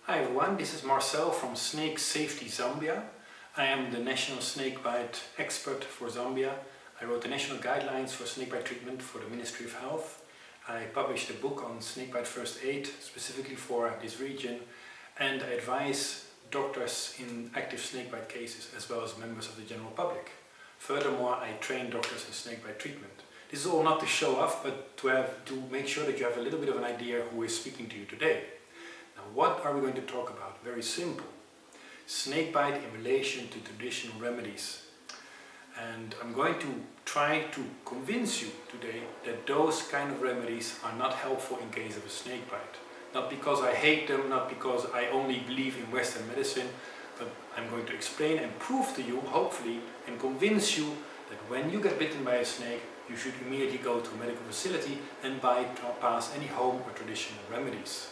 Hi everyone, this is Marcel from Snake Safety Zambia. I am the national snakebite expert for Zambia. I wrote the national guidelines for snakebite treatment for the Ministry of Health. I published a book on snakebite first aid specifically for this region, and I advise doctors in active snakebite cases as well as members of the general public. Furthermore, I train doctors in snakebite treatment. This is all not to show off, but to make sure that you have a little bit of an idea who is speaking to you today. Now, what are we going to talk about? Very simple. Snakebite in relation to traditional remedies. And I'm going to try to convince you today that those kind of remedies are not helpful in case of a snakebite. Not because I hate them, not because I only believe in Western medicine, but I'm going to explain and prove to you, hopefully, and convince you that when you get bitten by a snake, you should immediately go to a medical facility and bypass any home or traditional remedies.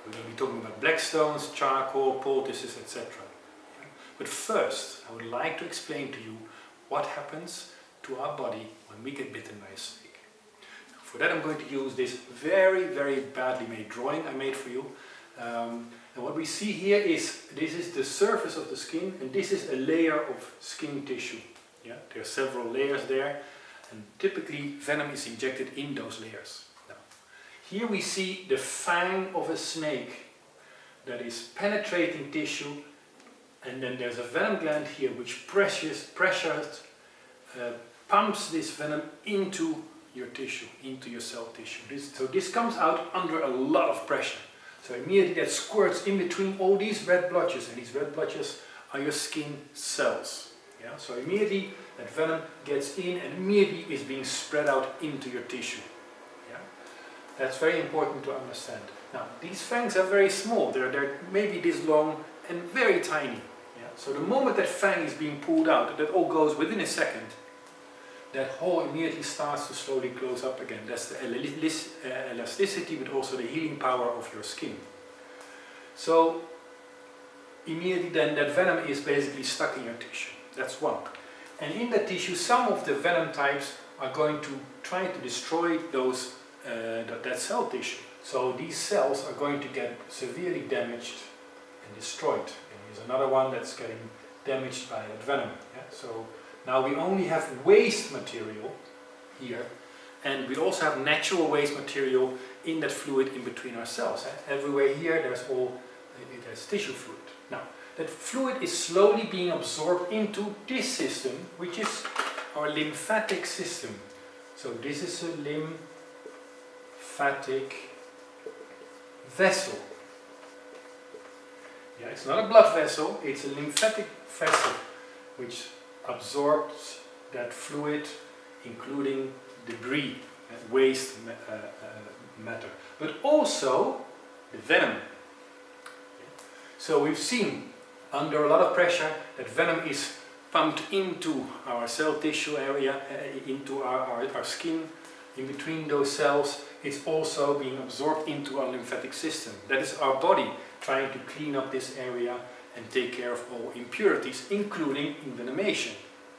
We're going to be talking about black stones, charcoal, poultices, etc. But first, I would like to explain to you what happens to our body when we get bitten by a snake. Now, for that I'm going to use this very badly made drawing I made for you. And what we see here is, this is the surface of the skin, and this is a layer of skin tissue. Yeah? There are several layers there, and typically venom is injected in those layers. Here we see the fang of a snake that is penetrating tissue, and then there's a venom gland here which pumps this venom into your tissue, into your cell tissue. So this comes out under a lot of pressure. So immediately that squirts in between all these red blotches, and these red blotches are your skin cells. Yeah? So immediately that venom gets in and immediately is being spread out into your tissue. That's very important to understand. Now, these fangs are very small. They're maybe this long and very tiny. Yeah? So the moment that fang is being pulled out, that all goes within a second, that hole immediately starts to slowly close up again. That's the elasticity, but also the healing power of your skin. So immediately then that venom is basically stuck in your tissue. That's one. And in that tissue, some of the venom types are going to try to destroy that cell tissue. So these cells are going to get severely damaged and destroyed. And here's another one that's getting damaged by that venom. Yeah? So now we only have waste material here, and we also have natural waste material in that fluid in between our cells. Everywhere here there's tissue fluid. Now that fluid is slowly being absorbed into this system, which is our lymphatic system. So this is a lymphatic vessel. Yeah, it's not a blood vessel, it's a lymphatic vessel which absorbs that fluid, including debris and waste matter, but also the venom. So we've seen under a lot of pressure that venom is pumped into our cell tissue area, into our skin. In between those cells, it's also being absorbed into our lymphatic system. That is our body trying to clean up this area and take care of all impurities, including envenomation.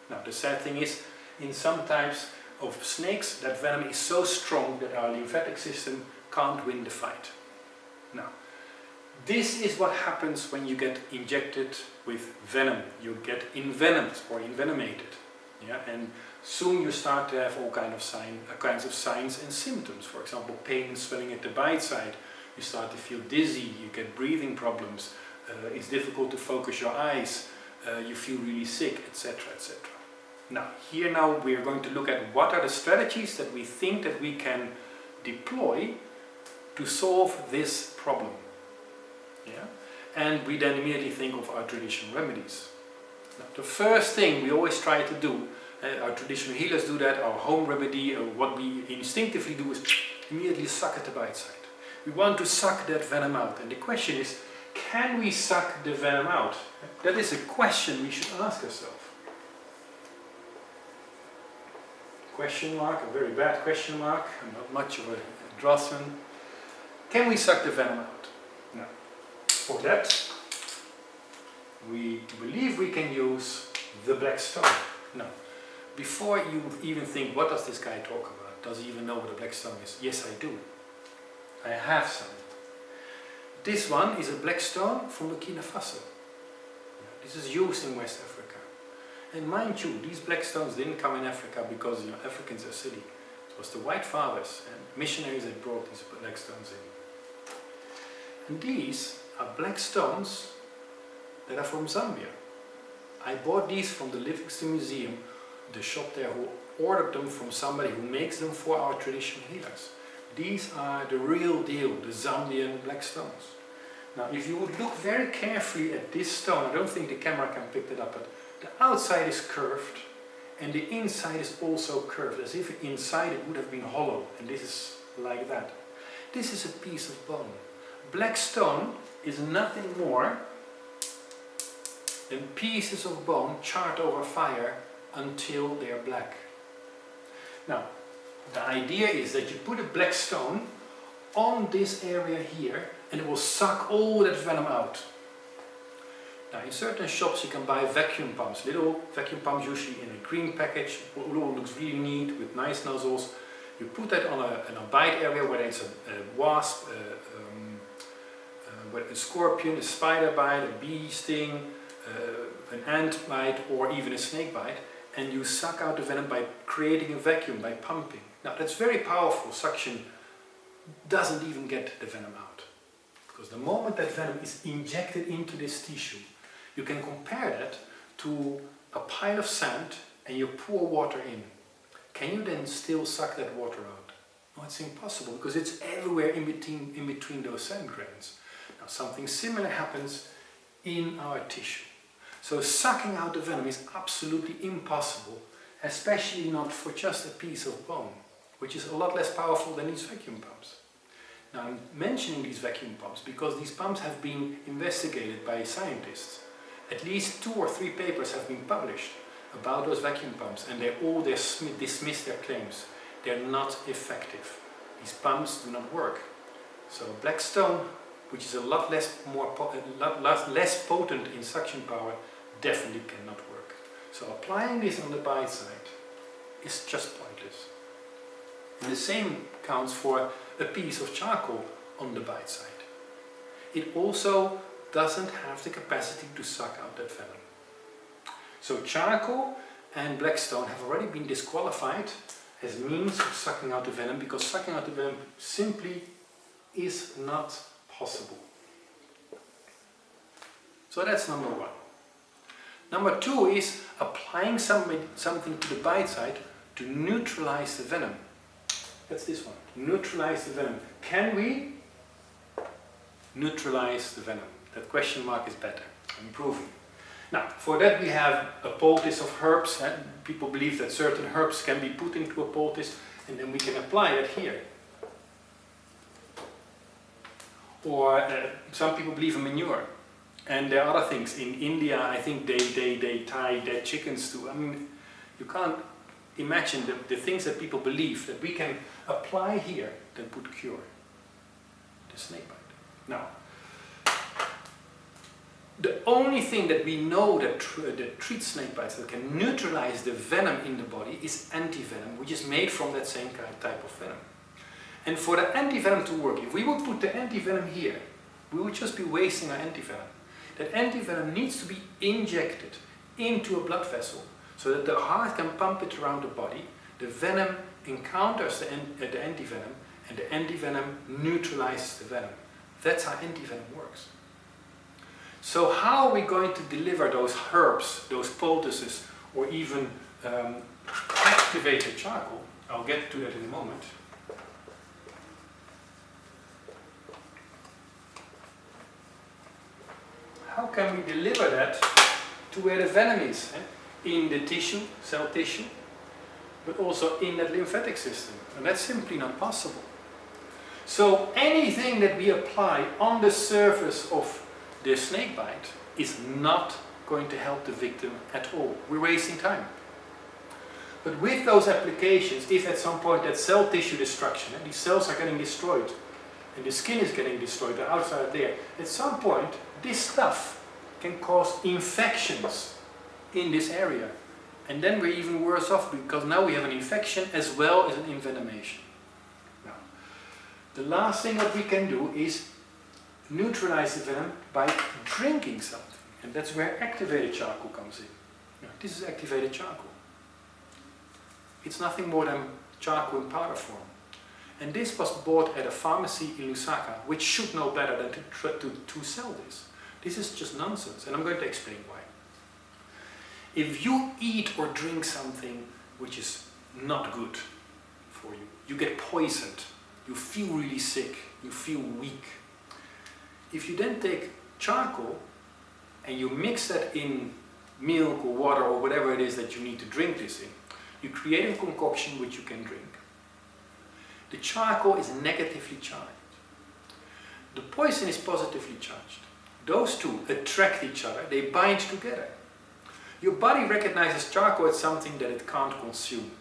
Now, the sad thing is, in some types of snakes, that venom is so strong that our lymphatic system can't win the fight. Now, this is what happens when you get injected with venom. You get envenomed or envenomated. Yeah? And soon you start to have all kinds of signs and symptoms. For example, pain and swelling at the bite side. You start to feel dizzy, you get breathing problems, it's difficult to focus your eyes, you feel really sick, etc. etc. Now, here we are going to look at what are the strategies that we think that we can deploy to solve this problem. Yeah? And we then immediately think of our traditional remedies. Now, the first thing we always try to do, our traditional healers do that, our home remedy, what we instinctively do is immediately suck at the bite side. We want to suck that venom out, and the question is, can we suck the venom out? That is a question we should ask ourselves. Question mark, a very bad question mark. I'm not much of a draftsman. Can we suck the venom out? No. For that, we believe we can use the black stone. No. Before you even think, what does this guy talk about? Does he even know what a black stone is? Yes, I do. I have some. This one is a black stone from Burkina Faso. This is used in West Africa. And mind you, these black stones didn't come in Africa because Africans are silly. It was the white fathers and missionaries that brought these black stones in. And these are black stones that are from Zambia. I bought these from the Livingston Museum, the shop there, who ordered them from somebody who makes them for our traditional healers. These are the real deal, the Zambian black stones. Now, if you would look very carefully at this stone, I don't think the camera can pick it up, but the outside is curved and the inside is also curved, as if inside it would have been hollow, and this is like that. This is a piece of bone. Black stone is nothing more than pieces of bone charred over fire until they are black. Now, the idea is that you put a black stone on this area here and it will suck all that venom out. Now, in certain shops you can buy vacuum pumps, little vacuum pumps, usually in a green package, it all looks really neat with nice nozzles. You put that on a bite area, whether it's a wasp, a scorpion, a spider bite, a bee sting, an ant bite, or even a snake bite, and you suck out the venom by creating a vacuum, by pumping. Now, that's very powerful. Suction doesn't even get the venom out, because the moment that venom is injected into this tissue, you can compare that to a pile of sand and you pour water in. Can you then still suck that water out? No, it's impossible, because it's everywhere in between those sand grains. Now, something similar happens in our tissue. So sucking out the venom is absolutely impossible, especially not for just a piece of bone, which is a lot less powerful than these vacuum pumps. Now, I'm mentioning these vacuum pumps because these pumps have been investigated by scientists. At least 2 or 3 papers have been published about those vacuum pumps, and they all dismiss their claims. They're not effective. These pumps do not work. So black stone, which is a lot less potent in suction power, definitely cannot work. So applying this on the bite side is just pointless. And the same counts for a piece of charcoal on the bite side. It also doesn't have the capacity to suck out that venom. So charcoal and black stone have already been disqualified as means of sucking out the venom, because sucking out the venom simply is not possible. So that's number 1. Number 2 is applying something to the bite side to neutralize the venom. That's this one. Neutralize the venom. Can we neutralize the venom? That question mark is better. I'm improving. Now, for that we have a poultice of herbs. People believe that certain herbs can be put into a poultice, and then we can apply that here. Or some people believe in manure. And there are other things. In India, I think they tie dead chickens to. I mean, you can't imagine the things that people believe that we can apply here that would cure the snake bite. Now, the only thing that we know that treats snake bites, that can neutralize the venom in the body, is antivenom, which is made from that same type of venom. And for the antivenom to work, if we would put the antivenom here, we would just be wasting our antivenom. That antivenom needs to be injected into a blood vessel so that the heart can pump it around the body. The venom encounters the antivenom, and the antivenom neutralizes the venom. That's how antivenom works. So how are we going to deliver those herbs, those poultices, or even activated charcoal? I'll get to that in a moment. How can we deliver that to where the venom is? In the tissue, cell tissue, but also in that lymphatic system. And that's simply not possible. So anything that we apply on the surface of the snake bite is not going to help the victim at all. We're wasting time. But with those applications, if at some point that cell tissue destruction, these cells are getting destroyed, and the skin is getting destroyed, the outside there, at some point this stuff can cause infections in this area. And then we're even worse off, because now we have an infection as well as an envenomation. Now, the last thing that we can do is neutralize the venom by drinking something. And that's where activated charcoal comes in. Now, this is activated charcoal. It's nothing more than charcoal in powder form. And this was bought at a pharmacy in Lusaka, which should know better than to sell this. This is just nonsense, and I'm going to explain why. If you eat or drink something which is not good for you, you get poisoned, you feel really sick, you feel weak. If you then take charcoal and you mix that in milk or water or whatever it is that you need to drink this in, you create a concoction which you can drink. The charcoal is negatively charged. The poison is positively charged. Those two attract each other, they bind together. Your body recognizes charcoal as something that it can't consume.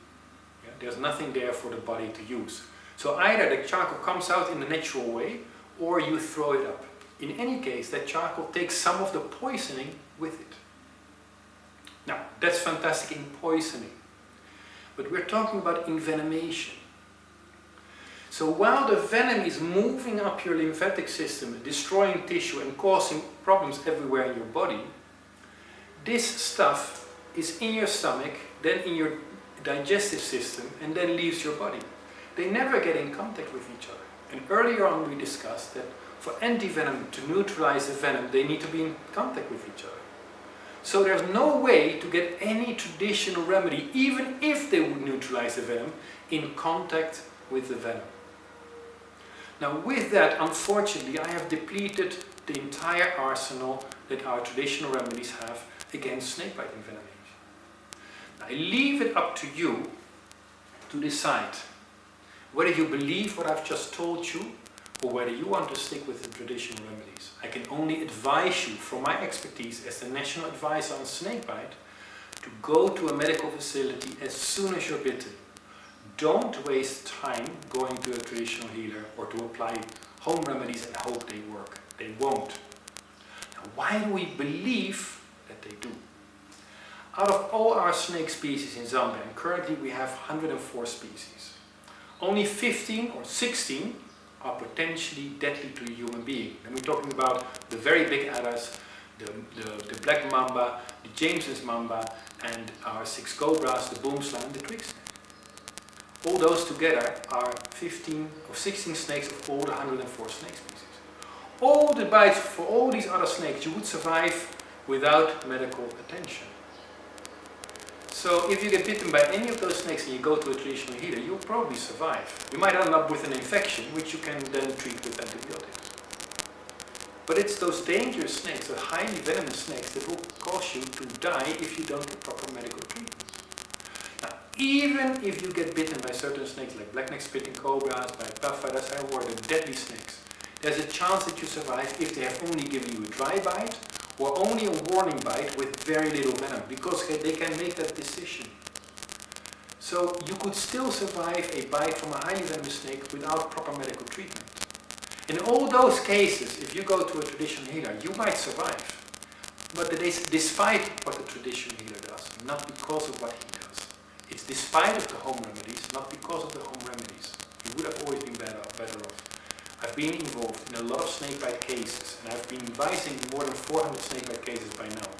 Yeah? There's nothing there for the body to use. So either the charcoal comes out in the natural way, or you throw it up. In any case, that charcoal takes some of the poisoning with it. Now, that's fantastic in poisoning. But we're talking about envenomation. So while the venom is moving up your lymphatic system, destroying tissue and causing problems everywhere in your body, this stuff is in your stomach, then in your digestive system, and then leaves your body. They never get in contact with each other. And earlier on we discussed that for antivenom to neutralize the venom, they need to be in contact with each other. So there's no way to get any traditional remedy, even if they would neutralize the venom, in contact with the venom. Now with that, unfortunately, I have depleted the entire arsenal that our traditional remedies have against snakebite envenomation. Now, I leave it up to you to decide whether you believe what I've just told you or whether you want to stick with the traditional remedies. I can only advise you from my expertise as the national advisor on snakebite to go to a medical facility as soon as you're bitten. Don't waste time going to a traditional healer or to apply home remedies and hope they work. They won't. Now, why do we believe that they do? Out of all our snake species in Zambia, and currently we have 104 species, only 15 or 16 are potentially deadly to a human being. And we're talking about the very big adders, the black mamba, the Jameson's mamba, and our 6 cobras, the boomslang, and the twig snake. All those together are 15 or 16 snakes of all the 104 snake species. All the bites for all these other snakes you would survive without medical attention. So if you get bitten by any of those snakes and you go to a traditional healer, you'll probably survive. You might end up with an infection, which you can then treat with antibiotics. But it's those dangerous snakes, the highly venomous snakes, that will cause you to die if you don't get proper medical treatment. Even if you get bitten by certain snakes like blackneck spitting cobras, by pufferers, or the deadly snakes, there's a chance that you survive if they have only given you a dry bite or only a warning bite with very little venom, because they can make that decision. So you could still survive a bite from a highly venomous snake without proper medical treatment. In all those cases, if you go to a traditional healer, you might survive. But it is despite what the traditional healer does, not because of what he does. It's despite of the home remedies, not because of the home remedies. You would have always been better off. I've been involved in a lot of snakebite cases, and I've been advising more than 400 snakebite cases by now.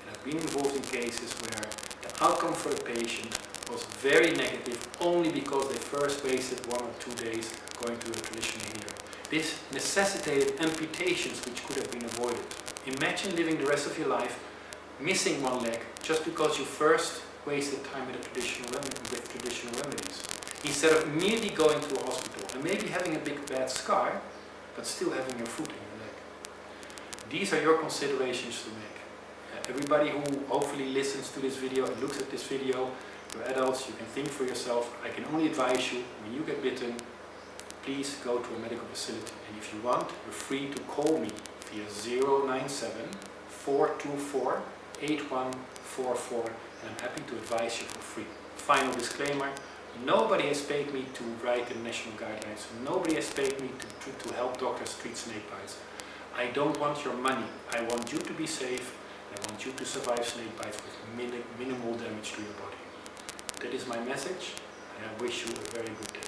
And I've been involved in cases where the outcome for the patient was very negative only because they first wasted 1 or 2 days going to a traditional healer. This necessitated amputations which could have been avoided. Imagine living the rest of your life missing 1 leg just because you first wasted time with traditional remedies, instead of immediately going to a hospital and maybe having a big bad scar, but still having your foot in your leg. These are your considerations to make. Everybody who hopefully listens to this video and looks at this video, you're adults, you can think for yourself. I can only advise you, when you get bitten, please go to a medical facility. And if you want, you're free to call me via 097 424 8144. And I'm happy to advise you for free. Final disclaimer, nobody has paid me to write the national guidelines. Nobody has paid me to help doctors treat snake bites. I don't want your money. I want you to be safe. I want you to survive snake bites with minimal damage to your body. That is my message, and I wish you a very good day.